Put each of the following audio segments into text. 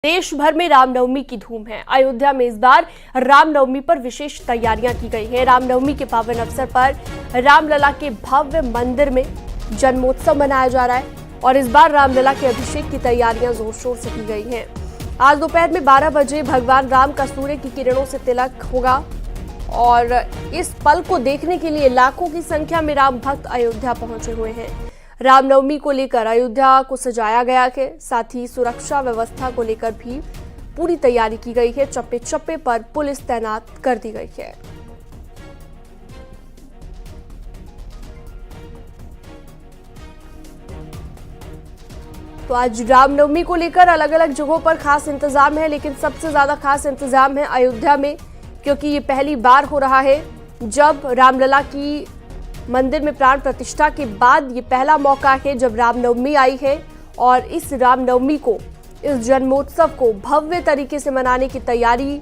देश भर में रामनवमी की धूम है। अयोध्या में इस बार रामनवमी पर विशेष तैयारियां की गई हैं। रामनवमी के पावन अवसर पर रामलला के भव्य मंदिर में जन्मोत्सव मनाया जा रहा है और इस बार रामलला के अभिषेक की तैयारियां जोर शोर से की गई हैं। आज दोपहर में 12 बजे भगवान राम का सूर्य की किरणों से तिलक होगा और इस पल को देखने के लिए लाखों की संख्या में राम भक्त अयोध्या पहुंचे हुए हैं। रामनवमी को लेकर अयोध्या को सजाया गया है, साथ ही सुरक्षा व्यवस्था को लेकर भी पूरी तैयारी की गई है। चप्पे चप्पे पर पुलिस तैनात कर दी गई है। तो आज रामनवमी को लेकर अलग अलग जगहों पर खास इंतजाम है, लेकिन सबसे ज्यादा खास इंतजाम है अयोध्या में, क्योंकि ये पहली बार हो रहा है जब रामलला की मंदिर में प्राण प्रतिष्ठा के बाद ये पहला मौका है जब रामनवमी आई है और इस रामनवमी को, इस जन्मोत्सव को भव्य तरीके से मनाने की तैयारी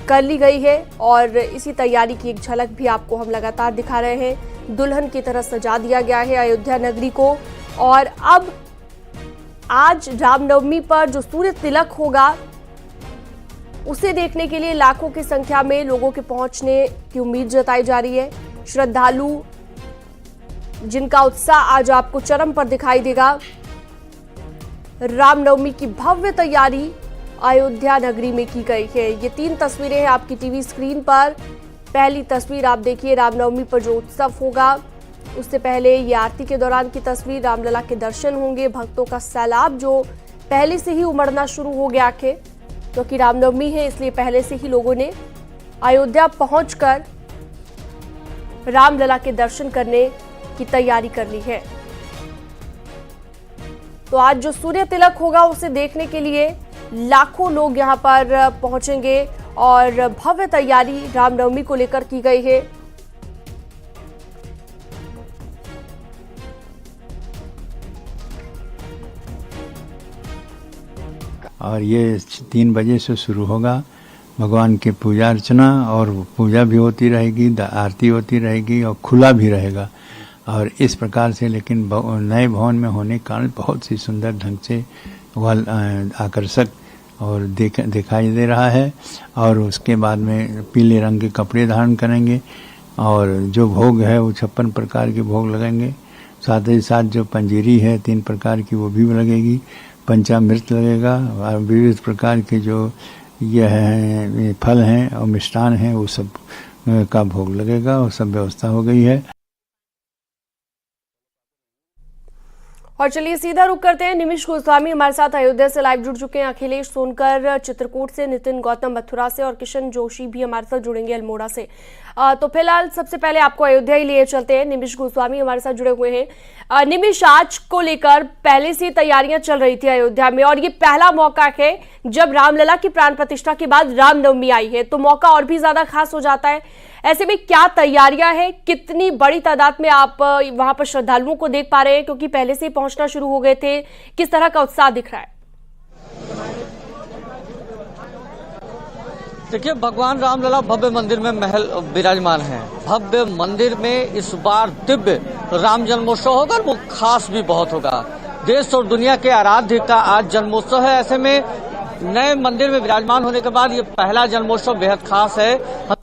कर ली गई है और इसी तैयारी की एक झलक भी आपको हम लगातार दिखा रहे हैं। दुल्हन की तरह सजा दिया गया है अयोध्या नगरी को और अब आज रामनवमी पर जो सूर्य तिलक होगा उसे देखने के लिए लाखों की संख्या में लोगों के पहुंचने की उम्मीद जताई जा रही है। श्रद्धालु जिनका उत्साह आज आपको चरम पर दिखाई देगा। रामनवमी की भव्य तैयारी अयोध्या नगरी में की गई है। ये 3 तस्वीरें हैं आपकी टीवी स्क्रीन पर। पहली तस्वीर आप देखिए रामनवमी पर जो उत्सव होगा उससे पहले ये आरती के दौरान की तस्वीर। रामलला के दर्शन होंगे, भक्तों का सैलाब जो पहले से ही उमड़ना शुरू हो गया है, क्योंकि रामनवमी है इसलिए पहले से ही लोगों ने अयोध्या पहुंचकर रामलला के दर्शन करने की तैयारी कर ली है। तो आज जो सूर्य तिलक होगा उसे देखने के लिए लाखों लोग यहां पर पहुंचेंगे और भव्य तैयारी रामनवमी को लेकर की गई है। और ये 3 बजे से शुरू होगा। भगवान की पूजा अर्चना और पूजा भी होती रहेगी, आरती होती रहेगी और खुला भी रहेगा। और इस प्रकार से लेकिन नए भवन में होने के कारण बहुत ही सुंदर ढंग से वह आकर्षक और दिखाई दे रहा है। और उसके बाद में पीले रंग के कपड़े धारण करेंगे और जो भोग है वो 56 प्रकार के भोग लगेंगे। साथ ही साथ जो पंजीरी है 3 प्रकार की वो भी लगेगी, पंचामृत लगेगा और विविध प्रकार के जो यह है फल हैं और मिष्ठान हैं वो सब का भोग लगेगा और सब व्यवस्था हो गई है। और चलिए सीधा रुख करते हैं। निमिष गोस्वामी हमारे साथ अयोध्या से लाइव जुड़ चुके हैं, अखिलेश सोनकर चित्रकूट से, नितिन गौतम मथुरा से और किशन जोशी भी हमारे साथ जुड़ेंगे अल्मोड़ा से। तो फिलहाल सबसे पहले आपको अयोध्या ही लिए चलते हैं। निमिष गोस्वामी हमारे साथ जुड़े हुए हैं। निमिष, आज को लेकर पहले से तैयारियां चल रही थी अयोध्या में और ये पहला मौका है जब रामलला की प्राण प्रतिष्ठा के बाद रामनवमी आई है, तो मौका और भी ज्यादा खास हो जाता है। ऐसे में क्या तैयारियां हैं, कितनी बड़ी तादाद में आप वहां पर श्रद्धालुओं को देख पा रहे हैं, क्योंकि पहले से ही पहुंचना शुरू हो गए थे, किस तरह का उत्साह दिख रहा है? देखिए, भगवान रामलला भव्य मंदिर में महल विराजमान है। भव्य मंदिर में इस बार दिव्य राम जन्मोत्सव होगा, वो खास भी बहुत होगा। देश और दुनिया के आराध्य का आज जन्मोत्सव है। ऐसे में नए मंदिर में विराजमान होने के बाद ये पहला जन्मोत्सव बेहद खास है।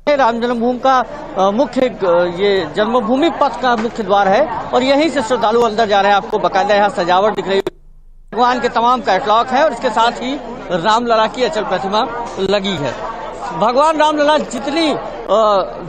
राम जन्मभूमि का मुख्य ये जन्मभूमि पथ का मुख्य द्वार है और यहीं से श्रद्धालु अंदर जा रहे हैं। आपको बकायदा यहाँ सजावट दिख रही है, भगवान के तमाम कैटलॉग है और इसके साथ ही रामलला की अचल प्रतिमा लगी है। भगवान रामलला जितनी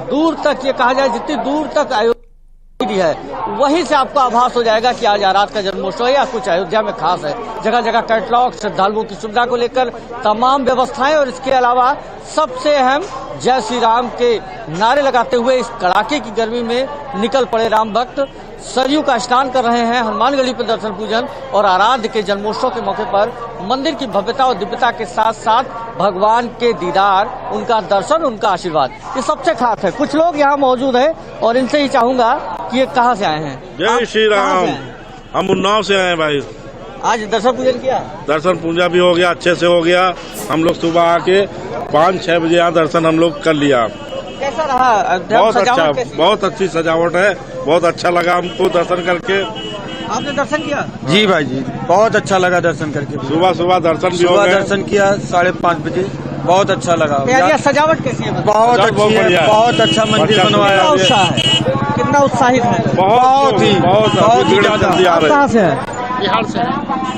दूर तक, ये कहा जाए जितनी दूर तक अयोध्या है, वहीं से आपको आभास हो जाएगा कि आज रात का जन्मोत्सव है या कुछ अयोध्या में खास है। जगह जगह कैटलॉग, श्रद्धालुओं की सुविधा को लेकर तमाम व्यवस्थाएं और इसके अलावा सबसे अहम जय श्री राम के नारे लगाते हुए इस कड़ाके की गर्मी में निकल पड़े राम भक्त सरयू का स्नान कर रहे हैं। हनुमानगढ़ी पर दर्शन पूजन और आराध्य के जन्मोत्सव के मौके पर मंदिर की भव्यता और दिव्यता के साथ साथ भगवान के दीदार, उनका दर्शन, उनका आशीर्वाद, ये सबसे खास है। कुछ लोग यहाँ मौजूद हैं और इनसे ही चाहूंगा कि ये कहाँ से आए हैं? जय श्री राम। हम उन्नाव से आए हैं भाई। आज दर्शन पूजन किया? दर्शन पूजा भी हो गया, अच्छे से हो गया। हम लोग सुबह आके 5-6 बजे यहाँ दर्शन हम लोग कर लिया। कैसा रहा? बहुत अच्छा, बहुत अच्छी सजावट है, बहुत अच्छा लगा हमको दर्शन करके। आपने दर्शन किया? जी भाई जी, बहुत अच्छा लगा दर्शन करके। सुबह सुबह दर्शन भी हो सुबह गए। दर्शन किया 5:30 बजे, बहुत अच्छा लगा। तैयारियां सजावट कैसी है? बहुत अच्छी है, बहुत अच्छा मंदिर बनवाया कितना है। उत्साह है, कितना उत्साहित है? बहुत ही आप ज्यादा। कहाँ से हैं? बिहार से है।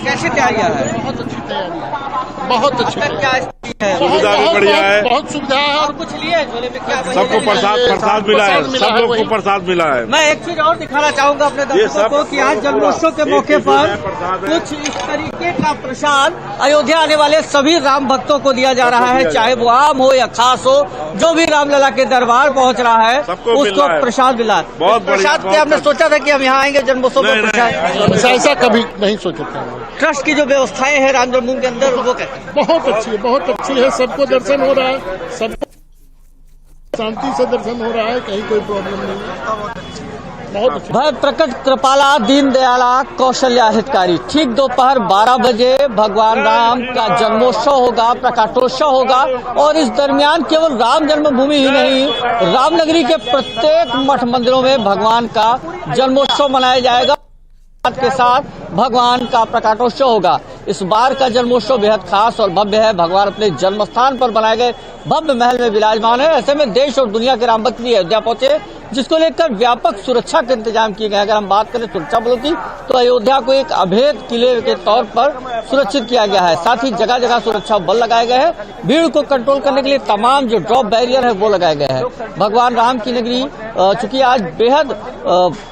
कैसी तैयारियां है? बहुत अच्छी तैयारी है, बहुत अच्छी तैयारी क्या स्थिति है? सुविधा भी बढ़िया है। बहुत सुविधा है। और कुछ लिए झोले में? क्या सबको प्रसाद मिला है, सब लोग को प्रसाद मिला है। मैं एक चीज और दिखाना चाहूंगा अपने दर्शकों को कि आज जन्मोत्सव के मौके पर कुछ इस तरीके का प्रसाद अयोध्या आने वाले सभी राम भक्तों को दिया जा रहा है, चाहे वो आम हो या खास हो, जो भी रामलला के दरबार पहुंच रहा है सबको मिल उसको रहा है। प्रसाद मिला है। बहुत इस बढ़िया, प्रसाद बहुत पे हमने बढ़िया। सोचा था कि हम यहाँ आएंगे जन्मोत्सव में प्रसाद। ऐसा कभी नहीं सोचा था। ट्रस्ट की जो व्यवस्थाएं हैं राम जन्मभूमि के अंदर वो कहते हैं बहुत अच्छी है। सबको दर्शन हो रहा है, सबको शांति से दर्शन हो रहा है, कहीं कोई प्रॉब्लम नहीं है। बहुत अच्छी। भय प्रकट कृपाला दीन दयाला कौशल्या हितकारी। ठीक दोपहर 12 बजे भगवान राम का जन्मोत्सव होगा, प्रकाशोत्सव होगा और इस दरमियान केवल राम जन्मभूमि ही नहीं, रामनगरी के प्रत्येक मठ मंदिरों में भगवान का जन्मोत्सव मनाया जाएगा। के साथ भगवान का प्रकाशोत्सव होगा। इस बार का जन्मोत्सव बेहद खास और भव्य है। भगवान अपने जन्म स्थान पर बनाए गए भव्य महल में विराजमान है। ऐसे में देश और दुनिया के राम भक्त भी अयोध्या पहुंचे, जिसको लेकर व्यापक सुरक्षा के इंतजाम किए गए। अगर हम बात करें सुरक्षा बलों की, तो अयोध्या को एक अभेद किले के तौर पर सुरक्षित किया गया है। साथ ही जगह जगह सुरक्षा बल लगाए गए हैं। भीड़ को कंट्रोल करने के लिए तमाम जो ड्रॉप बैरियर है वो लगाए गए हैं। भगवान राम की नगरी चूंकि आज बेहद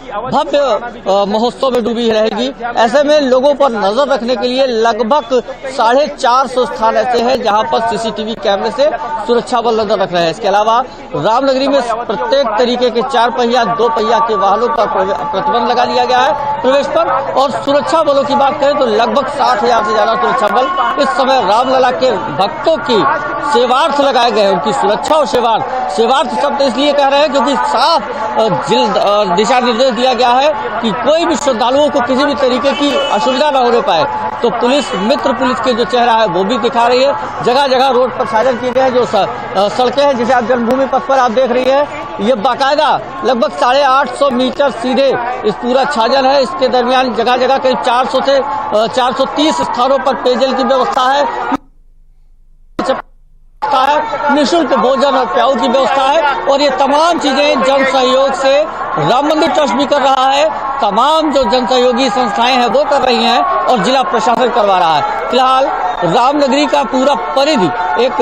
भव्य महोत्सव में डूबी रहेगी, ऐसे में लोगों पर नजर रखने के लिए लगभग 450 स्थान ऐसे हैं जहां पर सीसीटीवी कैमरे से सुरक्षा बल नजर रख रहे हैं। इसके अलावा रामनगरी में प्रत्येक तरीके के 4 पहिया 2 पहिया के वाहनों पर प्रतिबंध लगा दिया गया है प्रवेश पर। और सुरक्षा बलों की बात करें तो लगभग 60,000 से ज्यादा सुरक्षा बल इस समय रामलला के भक्तों की सेवार्थ लगाए गए हैं। उनकी सुरक्षा और सेवार्थ शब्द इसलिए कह रहे हैं क्योंकि साफ दिशा निर्देश दिया गया है कि कोई भी श्रद्धालुओं को किसी भी तरीके की असुविधा न होने पाए। तो पुलिस मित्र पुलिस के जो चेहरा है वो भी दिखा रही है। जगह जगह रोड पर साधन किए गए जो सड़कें हैं, जिसे आप जन्मभूमि पथ पर आप देख रही है, ये बाकायदा लगभग 850 मीटर सीधे इस पूरा छाजन है। इसके दरमियान जगह जगह करीब 400 से 430 स्थानों पर पेयजल की व्यवस्था है, निःशुल्क भोजन और प्याऊ की व्यवस्था है। और ये तमाम चीजें जन सहयोग से राम मंदिर ट्रस्ट भी कर रहा है, तमाम जो जन सहयोगी संस्थाएं हैं वो कर रही हैं और जिला प्रशासन करवा रहा है। फिलहाल रामनगरी का पूरा परिधि एक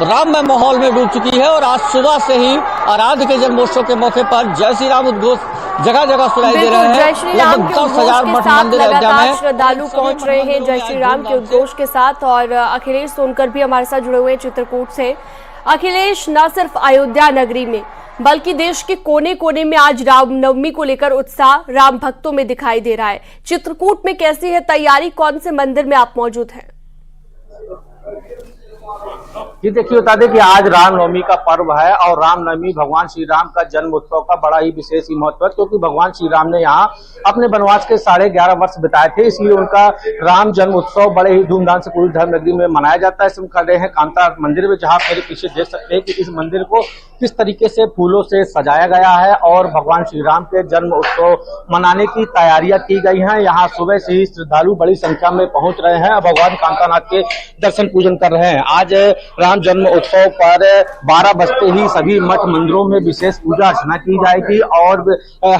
राममय माहौल में डूब चुकी है और आज सुबह से ही आराध्य के जन्मोत्सव के मौके पर जय श्री राम उद्घोष जगह जगह सुनाई दे रहे हैं। जय श्री राम के उद्घोष के साथ लगातार श्रद्धालु पहुंच रहे हैं जय श्री राम के उद्घोष के साथ। और अखिलेश सोनकर भी हमारे साथ जुड़े हुए हैं चित्रकूट से। अखिलेश, न सिर्फ अयोध्या नगरी में बल्कि देश के कोने कोने में आज रामनवमी को लेकर उत्साह राम भक्तों में दिखाई दे रहा है। चित्रकूट में कैसी है तैयारी, कौन से मंदिर में आप मौजूद हैं? जी देखिए, बता दें कि आज रामनवमी का पर्व है और रामनवमी भगवान श्री राम का जन्म उत्सव का बड़ा ही विशेष ही महत्व है, क्योंकि भगवान श्री राम ने यहाँ अपने वनवास के 11.5 वर्ष बिताए थे। इसलिए उनका राम जन्म उत्सव बड़े ही धूमधाम से पूरी धर्मनगरी में मनाया जाता है। हम कर रहे हैं कांता मंदिर में, जहाँ मेरे पीछे देख सकते हैं कि इस मंदिर को किस तरीके से फूलों से सजाया गया है और भगवान श्री राम के जन्म उत्सव मनाने की तैयारियां की गई हैं। यहाँ सुबह से ही श्रद्धालु बड़ी संख्या में पहुंच रहे हैं और भगवान कांतानाथ के दर्शन पूजन कर रहे हैं। आज राम जन्म उत्सव पर 12 बजते ही सभी मठ मंदिरों में विशेष पूजा अर्चना की जाएगी और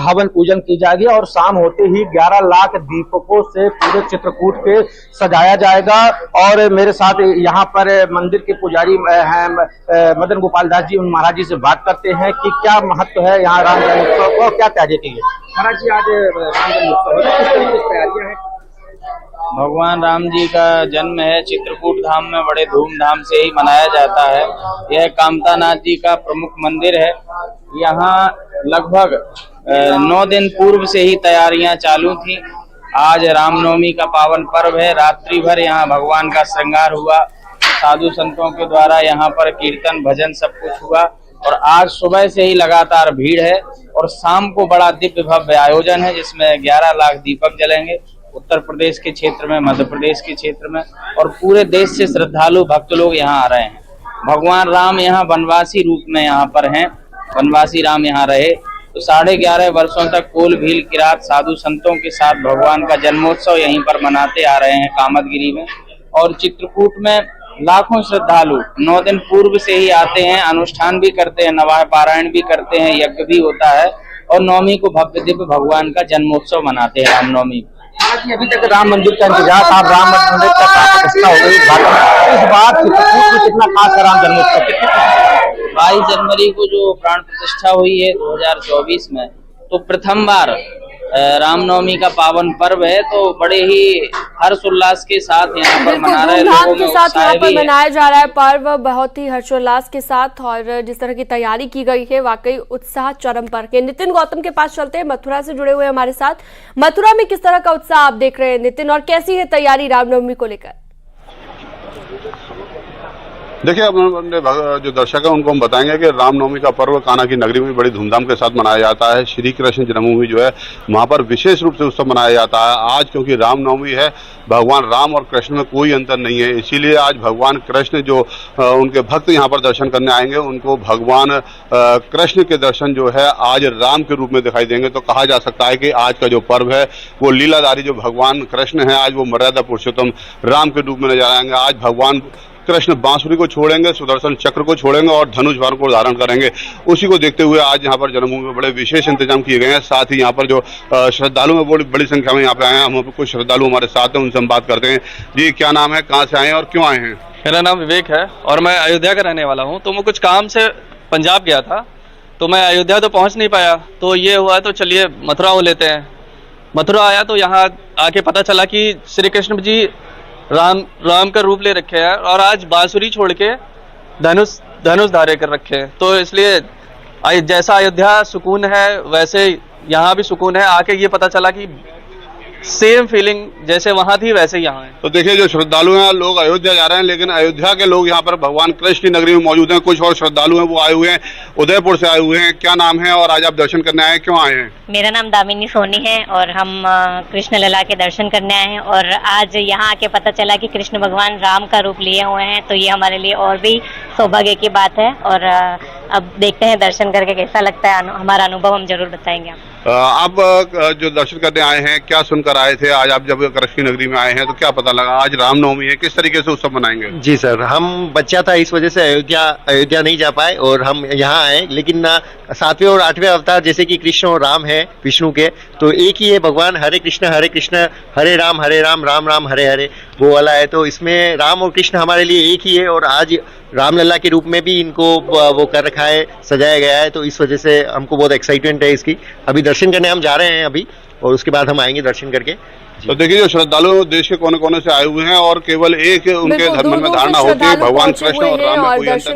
हवन पूजन की जाएगी और शाम होते ही 11 लाख दीपकों से पूरे चित्रकूट के सजाया जाएगा। और मेरे साथ यहाँ पर मंदिर के पुजारी हैं मदन गोपाल दास जी, उन महाराज जी से बात करते हैं कि क्या महत्व है यहाँ राम जन्म उत्सव को, क्या तैयारी की है। महाराज जी, आज राम जन्म उत्सव किस तरीके से तैयारियां हैं? भगवान राम जी का जन्म है, चित्रकूट धाम में बड़े धूमधाम से ही मनाया जाता है। यह कामतानाथ जी का प्रमुख मंदिर है। यहाँ लगभग 9 दिन पूर्व से ही तैयारियां चालू थी। आज रामनवमी का पावन पर्व है। रात्रि भर यहाँ भगवान का श्रृंगार हुआ, साधु संतों के द्वारा यहाँ पर कीर्तन भजन सब कुछ हुआ और आज सुबह से ही लगातार भीड़ है और शाम को बड़ा दिव्य भव्य आयोजन है जिसमें 11 लाख दीपक जलेंगे। उत्तर प्रदेश के क्षेत्र में, मध्य प्रदेश के क्षेत्र में और पूरे देश से श्रद्धालु भक्त लोग यहाँ आ रहे हैं। भगवान राम यहाँ वनवासी रूप में यहाँ पर हैं, वनवासी राम यहाँ रहे तो 11.5 वर्षों तक कोल भील किरात साधु संतों के साथ भगवान का जन्मोत्सव यहीं पर मनाते आ रहे हैं कामतगिरी में। और चित्रकूट में लाखों श्रद्धालु 9 दिन पूर्व से ही आते हैं, अनुष्ठान भी करते हैं, नवाह पारायण भी करते हैं, यज्ञ भी होता है और नवमी को भव्य दिव्य भगवान का जन्मोत्सव मनाते हैं रामनवमी। अभी तक राम मंदिर का इंतजार था, राम मंदिर का प्रतिष्ठा हो गई, इस बार चित्रकूट में कितना खास है राम जन्मोत्सव? 22 जनवरी को जो प्राण प्रतिष्ठा हुई है 2024 में, तो प्रथम बार रामनवमी का पावन पर्व है, तो बड़े ही हर्षोल्लास के साथ यहाँ पर मना रहे हैं, लोगों में साथ उत्साह यहाँ पर भी है। मनाया जा रहा है पर्व बहुत ही हर्षोल्लास के साथ, और जिस तरह की तैयारी की गई है वाकई उत्साह चरम पर है। नितिन गौतम के पास चलते हैं, मथुरा से जुड़े हुए हमारे साथ। मथुरा में किस तरह का उत्साह आप देख रहे हैं नितिन, और कैसी है तैयारी रामनवमी को लेकर? देखिए, अब जो दर्शक है उनको हम बताएंगे कि रामनवमी का पर्व कान्हा की नगरी में बड़ी धूमधाम के साथ मनाया जाता है। श्री कृष्ण जन्मभूमि जो है वहां पर विशेष रूप से उत्सव मनाया जाता है। आज क्योंकि रामनवमी है, भगवान राम और कृष्ण में कोई अंतर नहीं है, इसीलिए आज भगवान कृष्ण जो उनके भक्त यहाँ पर दर्शन करने आएंगे उनको भगवान कृष्ण के दर्शन जो है आज राम के रूप में दिखाई देंगे। तो कहा जा सकता है कि आज का जो पर्व है वो लीलाधारी जो भगवान कृष्ण है आज वो मर्यादा पुरुषोत्तम राम के रूप में नजर आएंगे। आज भगवान कृष्ण बांसुरी को छोड़ेंगे, सुदर्शन चक्र को छोड़ेंगे और धनुष बाण को धारण करेंगे। उसी को देखते हुए आज यहाँ पर जन्मभूमि में बड़े विशेष इंतजाम किए गए हैं। साथ ही यहाँ पर जो श्रद्धालु हैं वो बड़ी संख्या में यहाँ पे आए हैं। हम कुछ श्रद्धालु हमारे साथ हैं, उनसे हम बात करते हैं। जी, क्या नाम है, कहाँ से आए हैं और क्यों आए हैं? मेरा नाम विवेक है और मैं अयोध्या का रहने वाला हूँ। तो मैं कुछ काम से पंजाब गया था, तो मैं अयोध्या तो पहुँच नहीं पाया, तो ये हुआ तो चलिए मथुरा हो लेते हैं। मथुरा आया तो यहाँ आके पता चला कि श्री कृष्ण जी राम का रूप ले रखे हैं और आज बांसुरी छोड़ के धनुष धारे कर रखे हैं। तो इसलिए जैसा अयोध्या सुकून है वैसे यहाँ भी सुकून है। आके ये पता चला कि सेम फीलिंग जैसे वहां थी वैसे यहाँ है। तो देखिए, जो श्रद्धालु हैं लोग अयोध्या जा रहे हैं, लेकिन अयोध्या के लोग यहाँ पर भगवान कृष्ण की नगरी में मौजूद हैं। कुछ और श्रद्धालु हैं वो आए हुए हैं, उदयपुर से आए हुए हैं। क्या नाम है और आज आप दर्शन करने आए हैं, क्यों आए हैं? मेरा नाम दामिनी सोनी है और हम कृष्ण लला के दर्शन करने आए हैं। और आज यहाँ आके पता चला कि कृष्ण भगवान राम का रूप लिए हुए हैं, तो ये हमारे लिए और भी सौभाग्य की बात है। और अब देखते हैं दर्शन करके कैसा लगता है, हमारा अनुभव हम जरूर बताएंगे। आप जो दर्शन करने आए हैं क्या सुनकर आए थे? आज आप जब कृष्ण की नगरी में आए हैं तो क्या पता लगा? आज रामनवमी है, किस तरीके से उत्सव मनाएंगे? जी सर, हम बच्चा था इस वजह से अयोध्या नहीं जा पाए और हम यहाँ आए, लेकिन 7वें और 8वें अवतार जैसे कि कृष्ण और राम है विष्णु के, तो एक ही है भगवान। हरे कृष्ण हरे राम राम राम हरे हरे, वो वाला है। तो इसमें राम और कृष्ण हमारे लिए एक ही है और आज रामलला के रूप में भी इनको वो कर रखा है, सजाया गया है। तो इस वजह से हमको बहुत एक्साइटमेंट है इसकी। अभी दर्शन करने हम जा रहे हैं अभी, और उसके बाद हम आएंगे दर्शन करके। तो देखिए, जो श्रद्धालु देश के कोने कोने से आए हुए हैं और केवल एक उनके धर्म में धारणा होती है भगवान कृष्ण और राम में कोई अंतर